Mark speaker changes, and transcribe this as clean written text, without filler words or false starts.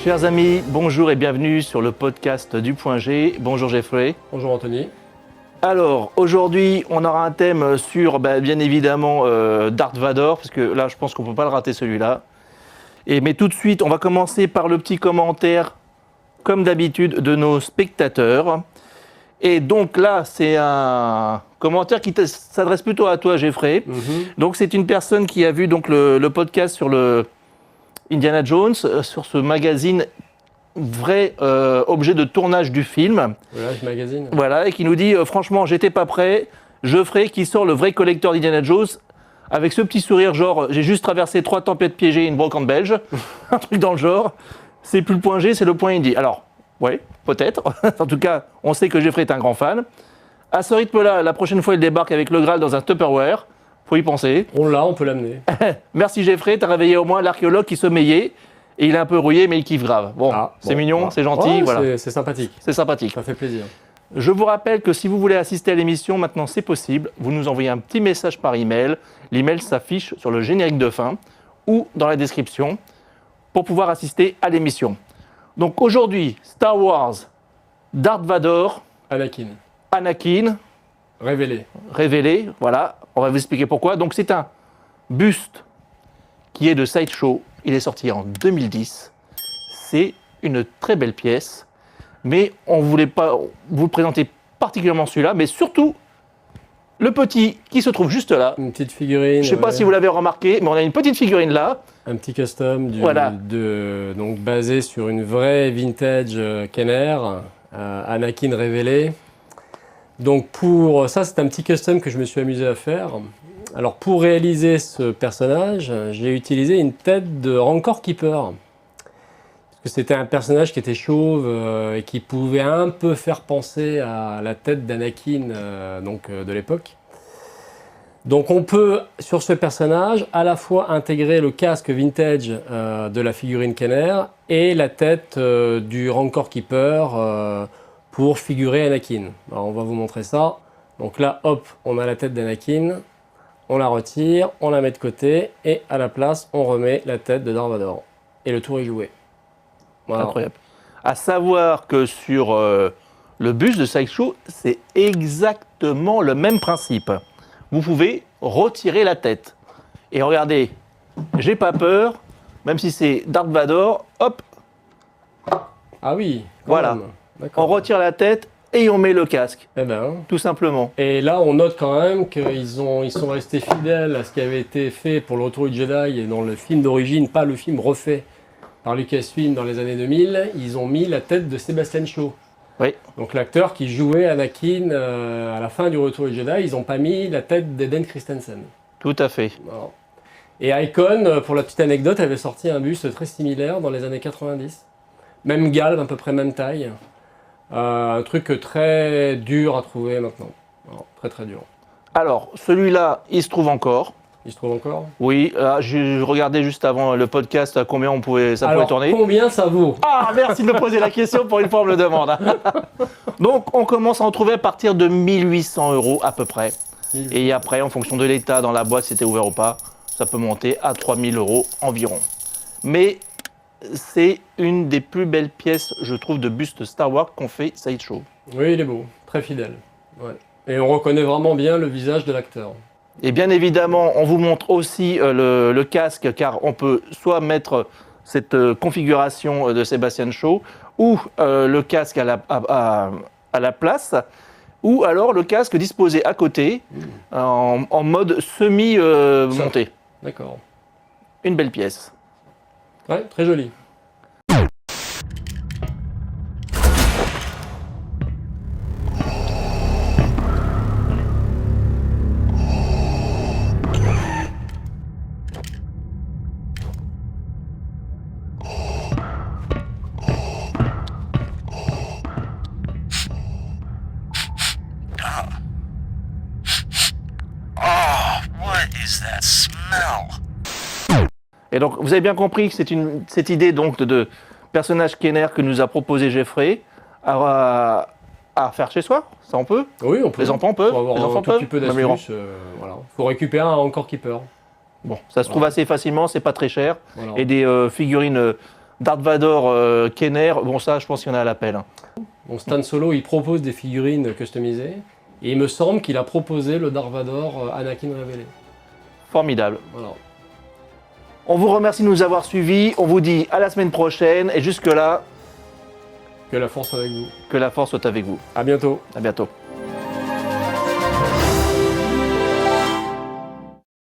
Speaker 1: Chers amis, bonjour et bienvenue sur le podcast du Point G. Bonjour Geoffrey.
Speaker 2: Bonjour Anthony.
Speaker 1: Alors, aujourd'hui, on aura un thème sur, bien évidemment, Darth Vador, parce que là, je pense qu'on ne peut pas le rater celui-là. Mais tout de suite, on va commencer par le petit commentaire, comme d'habitude, de nos spectateurs. Et donc là, c'est un commentaire qui s'adresse plutôt à toi, Geoffrey. Donc, c'est une personne qui a vu donc, le podcast sur le Indiana Jones, sur ce magazine vrai objet de tournage du film.
Speaker 2: Voilà, magazine.
Speaker 1: Voilà, et qui nous dit franchement, j'étais pas prêt. Geoffrey qui sort le vrai collecteur d'Indiana Jones avec ce petit sourire, genre j'ai juste traversé 3 tempêtes piégées et une brocante belge, un truc dans le genre. C'est plus le point G, c'est le point Indy. Alors, ouais, peut-être. En tout cas, on sait que Geoffrey est un grand fan. À ce rythme-là, la prochaine fois, il débarque avec le Graal dans un Tupperware. Faut y penser.
Speaker 2: On peut l'amener.
Speaker 1: Merci Geoffrey, t'as réveillé au moins l'archéologue qui sommeillait. Et il est un peu rouillé, mais il kiffe grave. C'est mignon, c'est gentil.
Speaker 2: Ouais,
Speaker 1: voilà.
Speaker 2: C'est sympathique.
Speaker 1: C'est sympathique.
Speaker 2: Ça fait plaisir.
Speaker 1: Je vous rappelle que si vous voulez assister à l'émission, maintenant c'est possible. Vous nous envoyez un petit message par email. L'email s'affiche sur le générique de fin ou dans la description pour pouvoir assister à l'émission. Donc aujourd'hui, Star Wars, Darth Vador, Anakin, révélé, voilà. On va vous expliquer pourquoi. Donc c'est un buste qui est de Sideshow. Il est sorti en 2010. C'est une très belle pièce. Mais on ne voulait pas vous présenter particulièrement celui-là, mais surtout le petit qui se trouve juste là.
Speaker 2: Une petite figurine.
Speaker 1: Je ne sais pas si vous l'avez remarqué, mais on a une petite figurine là.
Speaker 2: Un petit custom
Speaker 1: voilà.
Speaker 2: Donc basé sur une vraie vintage Kenner, Anakin révélé. Donc pour ça, c'est un petit custom que je me suis amusé à faire. Alors pour réaliser ce personnage, j'ai utilisé une tête de Rancor Keeper. C'était un personnage qui était chauve et qui pouvait un peu faire penser à la tête d'Anakin de l'époque. Donc on peut, sur ce personnage, à la fois intégrer le casque vintage de la figurine Kenner et la tête du Rancor Keeper pour figurer Anakin. Alors on va vous montrer ça. Donc là, hop, on a la tête d'Anakin, on la retire, on la met de côté et à la place, on remet la tête de Darth Vador. Et le tour est joué.
Speaker 1: Voilà. Incroyable. À savoir que sur le buste de Sideshow, c'est exactement le même principe. Vous pouvez retirer la tête. Et regardez, j'ai pas peur, même si c'est Darth Vador, hop.
Speaker 2: Ah oui,
Speaker 1: voilà. On retire la tête et on met le casque.
Speaker 2: Eh ben.
Speaker 1: Tout simplement.
Speaker 2: Et là, on note quand même qu'ils sont restés fidèles à ce qui avait été fait pour le Retour du Jedi et dans le film d'origine, pas le film refait par Lucasfilm dans les années 2000, ils ont mis la tête de Sebastian Shaw.
Speaker 1: Oui.
Speaker 2: Donc l'acteur qui jouait Anakin à la fin du Retour du Jedi, ils n'ont pas mis la tête d'Eden Christensen.
Speaker 1: Tout à fait.
Speaker 2: Alors. Et Icon, pour la petite anecdote, avait sorti un buste très similaire dans les années 90. Même galbe, à peu près même taille. Un truc très dur à trouver maintenant. Alors, très très dur.
Speaker 1: Alors, celui-là, il se trouve encore.
Speaker 2: Il se trouve encore ?
Speaker 1: Oui, je regardais juste avant le podcast à combien ça pouvait tourner.
Speaker 2: Combien ça vaut ?
Speaker 1: Ah, merci de me poser la question, pour une fois on me le demande. Donc on commence à en trouver à partir de 1800 € à peu près. Et après, en fonction de l'état dans la boîte, si c'était ouvert ou pas, ça peut monter à 3000 € environ. Mais c'est une des plus belles pièces, je trouve, de buste Star Wars qu'on fait Sideshow.
Speaker 2: Oui, il est beau, très fidèle. Ouais. Et on reconnaît vraiment bien le visage de l'acteur.
Speaker 1: Et bien évidemment, on vous montre aussi le casque, car on peut soit mettre cette configuration de Sebastian Shaw, ou le casque à la place, ou alors le casque disposé à côté, en mode semi-monté.
Speaker 2: D'accord.
Speaker 1: Une belle pièce.
Speaker 2: Ouais, très joli.
Speaker 1: Et donc, vous avez bien compris que c'est cette idée donc de personnage Kenner que nous a proposé Geoffrey à faire chez soi. Ça, on peut.
Speaker 2: Oui, on peut.
Speaker 1: Les enfants peuvent.
Speaker 2: Pour avoir
Speaker 1: les enfants
Speaker 2: un tout petit peu d'astuce, voilà. Faut récupérer un Rancor Keeper.
Speaker 1: Bon, ça se trouve assez facilement, c'est pas très cher.
Speaker 2: Voilà.
Speaker 1: Et des figurines Darth Vader Kenner, bon ça je pense qu'il y en a à l'appel.
Speaker 2: Bon, Stan Solo, il propose des figurines customisées. Et il me semble qu'il a proposé le Darth Vader Anakin révélé.
Speaker 1: Formidable.
Speaker 2: Voilà.
Speaker 1: On vous remercie de nous avoir suivis, on vous dit à la semaine prochaine et jusque là,
Speaker 2: Que la force soit avec vous.
Speaker 1: que la force soit avec vous.
Speaker 2: À bientôt.
Speaker 1: À bientôt.